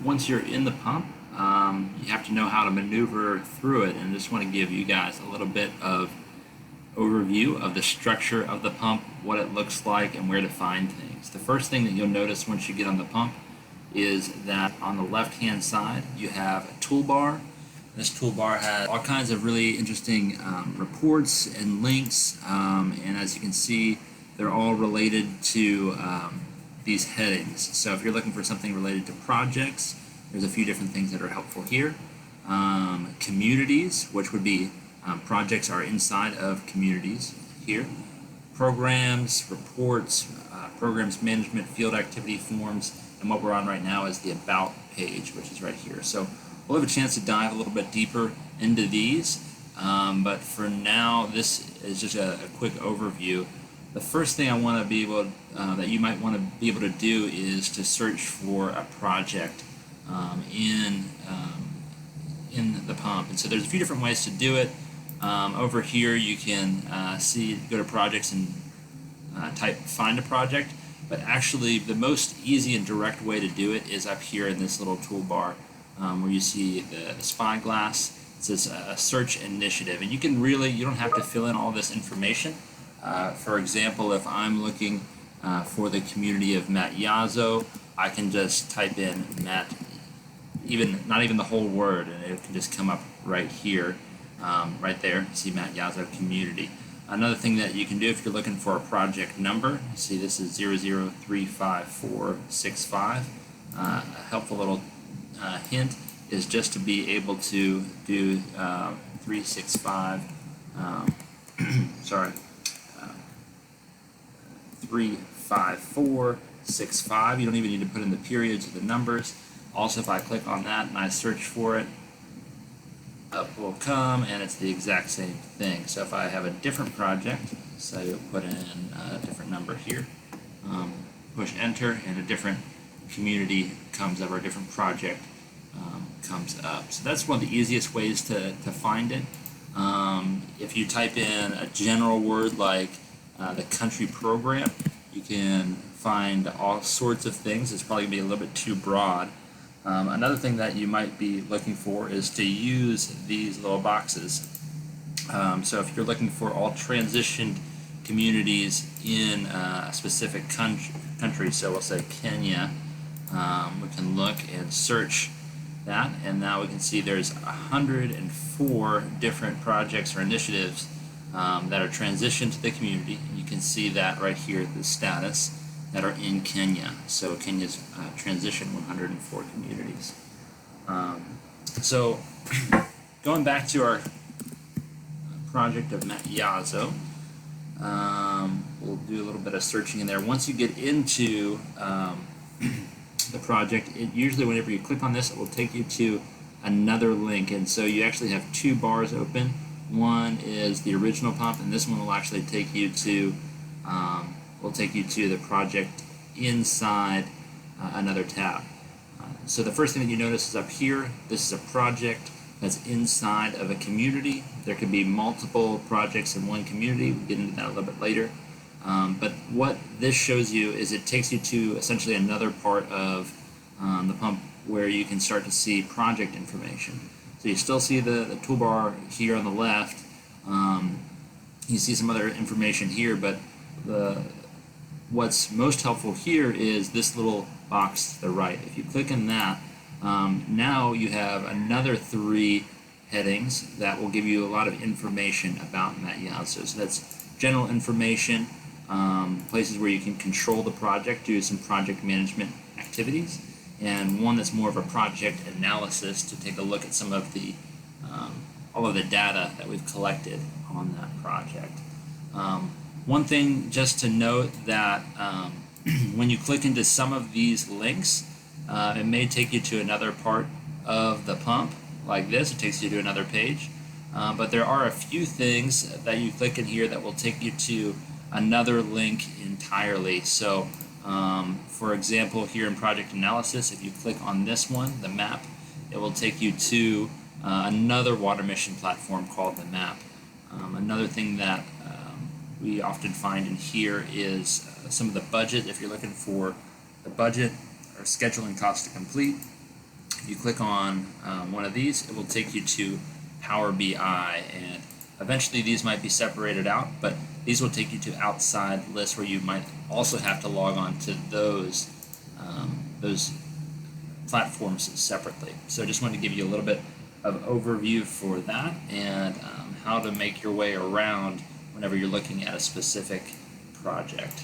once you're in the pump, you have to know how to maneuver through it, and I just want to give you guys a little bit of overview of the structure of the pump, what it looks like, and where to find things. The first thing that you'll notice once you get on the pump is that on the left-hand side you have a toolbar. This toolbar has all kinds of really interesting reports and links, and as you can see, they're all related to these headings. So if you're looking for something related to projects, there's a few different things that are helpful here. Communities, which would be projects are inside of communities here. Programs, reports, programs management, field activity forms, and what we're on right now is the About page, which is right here. So we'll have a chance to dive a little bit deeper into these, but for now, this is just a quick overview. The first thing I want to be able that you might want to be able to do is to search for a project in the pump. And so there's a few different ways to do it. Over here you can go to projects and type find a project, but actually the most easy and direct way to do it is up here in this little toolbar where you see the spyglass. It says a search initiative, and you don't have to fill in all this information. For example, if I'm looking for the community of Matt Yazzo, I can just type in Matt, not even the whole word, and it can just come up right here, right there. See Matt Yazzo community. Another thing that you can do if you're looking for a project number, see this is 0035465. A helpful little hint is just to be able to do 365. Sorry. 35465. You don't even need to put in the periods or the numbers. Also, if I click on that and I search for it, up will come, and it's the exact same thing. So if I have a different project, say you'll put in a different number here, push enter, and a different community comes up, or a different project comes up. So that's one of the easiest ways to find it. If you type in a general word like the country program, you can find all sorts of things. It's probably going to be a little bit too broad. Another thing that you might be looking for is to use these little boxes. So if you're looking for all transitioned communities in a specific country, so we'll say Kenya, we can look and search that, and now we can see there's 104 different projects or initiatives that are transitioned to the community, and you can see that right here, the status, that are in Kenya. So Kenya's transitioned 104 communities. So going back to our project of Matt Yazzo, we'll do a little bit of searching in there. Once you get into the project, usually whenever you click on this, it will take you to another link, and so you actually have two bars open. One is the original pump, and this one will actually take you to the project inside another tab. So the first thing that you notice is up here, this is a project that's inside of a community. There could be multiple projects in one community. We'll get into that a little bit later. But what this shows you is it takes you to essentially another part of the pump where you can start to see project information. So you still see the toolbar here on the left. You see some other information here, but what's most helpful here is this little box to the right. If you click on that, now you have another 3 headings that will give you a lot of information about Matt Yazzo. So that's general information, places where you can control the project, do some project management activities, and one that's more of a project analysis to take a look at some of the all of the data that we've collected on that project. One thing just to note that when you click into some of these links, it may take you to another part of the pump, like this. It takes you to another page. But there are a few things that you click in here that will take you to another link entirely. So, for example, here in Project Analysis, if you click on this one, the map, it will take you to another water mission platform called the map. Another thing that we often find in here is some of the budget. If you're looking for the budget or scheduling cost to complete, You click on one of these, it will take you to Power BI, and eventually these might be separated out, but these will take you to outside lists where you might also have to log on to those platforms separately. So I just wanted to give you a little bit of overview for that, and how to make your way around whenever you're looking at a specific project.